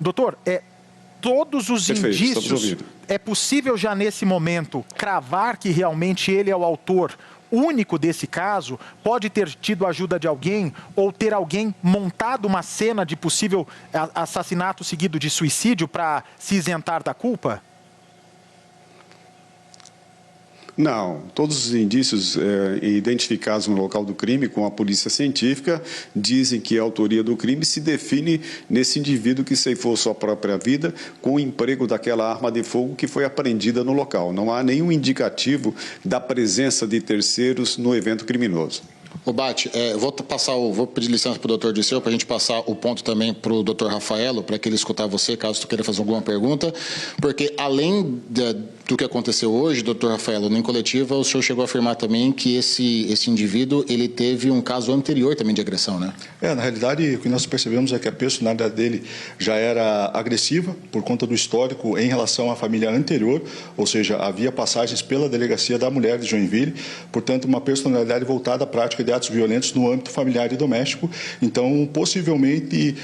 Doutor, todos os Perfeito, indícios, é possível já nesse momento cravar que realmente ele é o autor único desse caso? Pode ter tido ajuda de alguém ou ter alguém montado uma cena de possível assassinato seguido de suicídio para se isentar da culpa? Não, todos os indícios identificados no local do crime com a polícia científica dizem que a autoria do crime se define nesse indivíduo que ceifou sua própria vida com o emprego daquela arma de fogo que foi apreendida no local. Não há nenhum indicativo da presença de terceiros no evento criminoso. Ô Bate, vou pedir licença para o doutor Dirceu, para a gente passar o ponto também para o doutor Rafaelo, para que ele escutar você, caso tu queira fazer alguma pergunta, porque além do que aconteceu hoje, doutor Rafaelo, em coletiva, o senhor chegou a afirmar também que esse indivíduo, ele teve um caso anterior também de agressão, né? Na realidade, o que nós percebemos é que a personalidade dele já era agressiva, por conta do histórico em relação à família anterior, ou seja, havia passagens pela Delegacia da Mulher de Joinville, portanto, uma personalidade voltada à prática de atos violentos no âmbito familiar e doméstico. Então, possivelmente,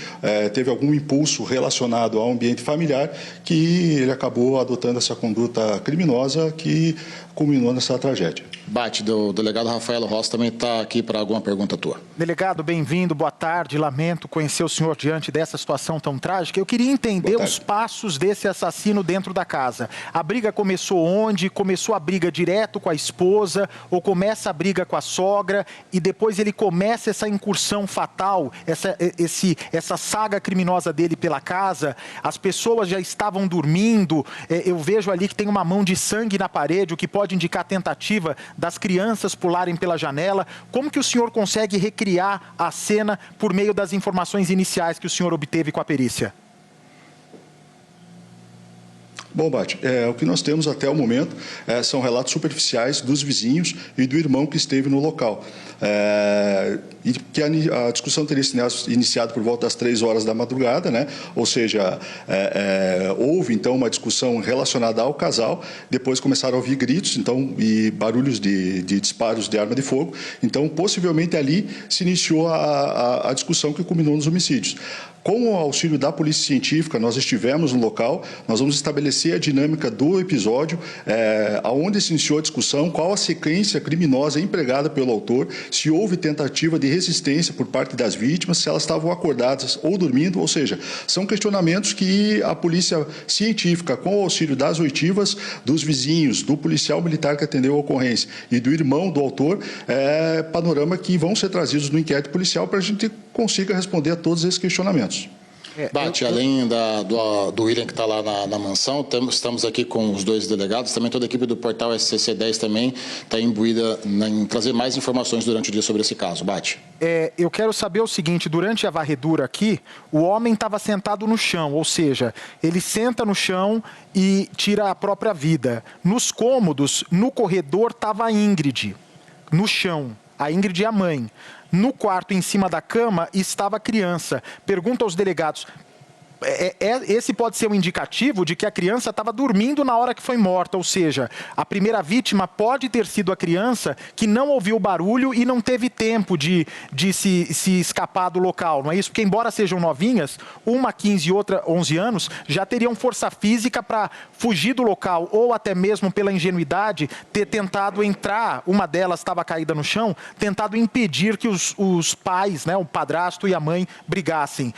teve algum impulso relacionado ao ambiente familiar que ele acabou adotando essa conduta criminosa que culminou nessa tragédia. Bate, do delegado Rafaelo Rossi também está aqui para alguma pergunta tua. Delegado, bem-vindo, boa tarde. Lamento conhecer o senhor diante dessa situação tão trágica. Eu queria entender os passos desse assassino dentro da casa. A briga começou onde? Começou a briga direto com a esposa ou começa a briga com a sogra e depois ele começa essa incursão fatal, essa saga criminosa dele pela casa? As pessoas já estavam dormindo, eu vejo ali que tem uma mão de sangue na parede, o que pode indicar a tentativa das crianças pularem pela janela. Como que o senhor consegue recriar a cena por meio das informações iniciais que o senhor obteve com a perícia? Bom, Bate, o que nós temos até o momento são relatos superficiais dos vizinhos e do irmão que esteve no local. E que a discussão teria iniciado por volta das 3 horas da madrugada, né? Ou seja, houve então uma discussão relacionada ao casal, depois começaram a ouvir gritos e barulhos de disparos de arma de fogo, então possivelmente ali se iniciou a discussão que culminou nos homicídios. Com o auxílio da Polícia Científica, nós estivemos no local, nós vamos estabelecer a dinâmica do episódio, aonde se iniciou a discussão, qual a sequência criminosa empregada pelo autor, se houve tentativa de resistência por parte das vítimas, se elas estavam acordadas ou dormindo, ou seja, são questionamentos que a Polícia Científica, com o auxílio das oitivas, dos vizinhos, do policial militar que atendeu a ocorrência e do irmão do autor, panorama que vão ser trazidos no inquérito policial para a gente consiga responder a todos esses questionamentos. Bate, além do William que está lá na mansão, estamos aqui com os 2 delegados, também toda a equipe do portal SCC10 também está imbuída em trazer mais informações durante o dia sobre esse caso. Bate. Eu quero saber o seguinte, durante a varredura aqui, o homem estava sentado no chão, ou seja, ele senta no chão e tira a própria vida. Nos cômodos, no corredor, estava a Ingrid, no chão. A Ingrid é a mãe. No quarto, em cima da cama, estava a criança. Pergunta aos delegados, esse pode ser um indicativo de que a criança estava dormindo na hora que foi morta, ou seja, a primeira vítima pode ter sido a criança que não ouviu o barulho e não teve tempo de se escapar do local, não é isso? Porque embora sejam novinhas, uma 15 e outra 11 anos, já teriam força física para fugir do local ou até mesmo pela ingenuidade ter tentado entrar, uma delas estava caída no chão, tentado impedir que os pais, né, o padrasto e a mãe brigassem.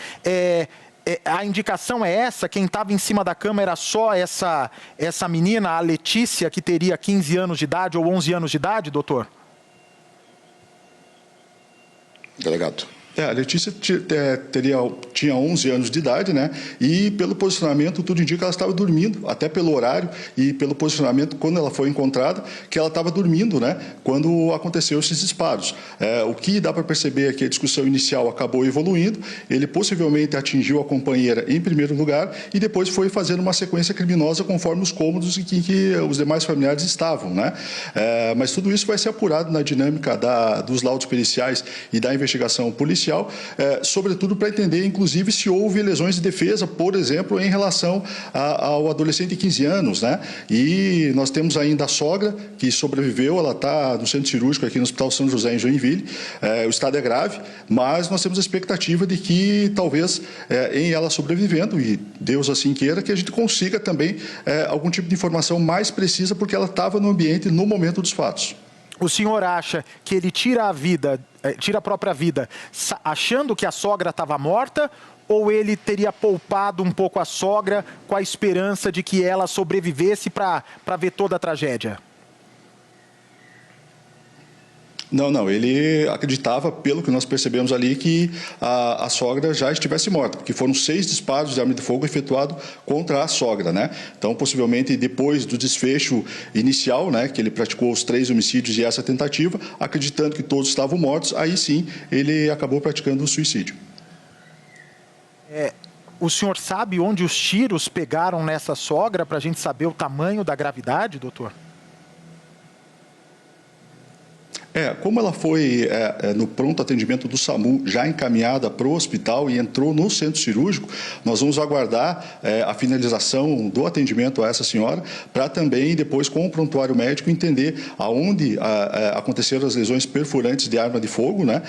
A indicação é essa? Quem estava em cima da cama era só essa menina, a Letícia, que teria 15 anos de idade ou 11 anos de idade, doutor? Delegado. A Letícia tinha 11 anos de idade, né? E pelo posicionamento, tudo indica que ela estava dormindo, até pelo horário e pelo posicionamento, quando ela foi encontrada, que ela estava dormindo, né? Quando aconteceu esses disparos. O que dá para perceber é que a discussão inicial acabou evoluindo, ele possivelmente atingiu a companheira em primeiro lugar e depois foi fazendo uma sequência criminosa conforme os cômodos em que os demais familiares estavam, né? Mas tudo isso vai ser apurado na dinâmica dos laudos periciais e da investigação policial, policial, sobretudo para entender, inclusive, se houve lesões de defesa, por exemplo, em relação ao adolescente de 15 anos, né? E nós temos ainda a sogra, que sobreviveu, ela está no centro cirúrgico aqui no Hospital São José, em Joinville. O estado é grave, mas nós temos a expectativa de que, talvez, em ela sobrevivendo, e Deus assim queira, que a gente consiga também algum tipo de informação mais precisa, porque ela estava no ambiente no momento dos fatos. O senhor acha que ele tira a própria vida, achando que a sogra estava morta, ou ele teria poupado um pouco a sogra com a esperança de que ela sobrevivesse para ver toda a tragédia? Não, ele acreditava, pelo que nós percebemos ali, que a sogra já estivesse morta, porque foram 6 disparos de arma de fogo efetuados contra a sogra, né? Então, possivelmente, depois do desfecho inicial, né, que ele praticou os 3 homicídios e essa tentativa, acreditando que todos estavam mortos, aí sim ele acabou praticando o suicídio. O senhor sabe onde os tiros pegaram nessa sogra, para a gente saber o tamanho da gravidade, doutor? Como ela foi no pronto atendimento do SAMU, já encaminhada para o hospital e entrou no centro cirúrgico, nós vamos aguardar a finalização do atendimento a essa senhora, para também, depois, com o prontuário médico, entender aonde aconteceram as lesões perfurantes de arma de fogo, né?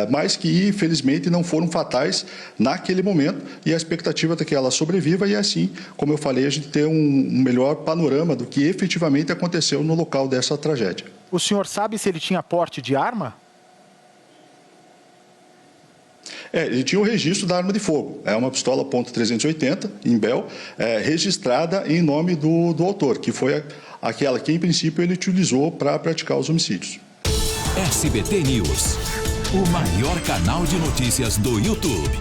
Mas que, infelizmente, não foram fatais naquele momento, e a expectativa é que ela sobreviva e, assim, como eu falei, a gente ter um melhor panorama do que efetivamente aconteceu no local dessa tragédia. O senhor sabe se ele tinha porte de arma? Ele tinha o registro da arma de fogo. É uma pistola .380, Imbel, registrada em nome do autor, que foi aquela que, em princípio, ele utilizou para praticar os homicídios. SBT News, o maior canal de notícias do YouTube.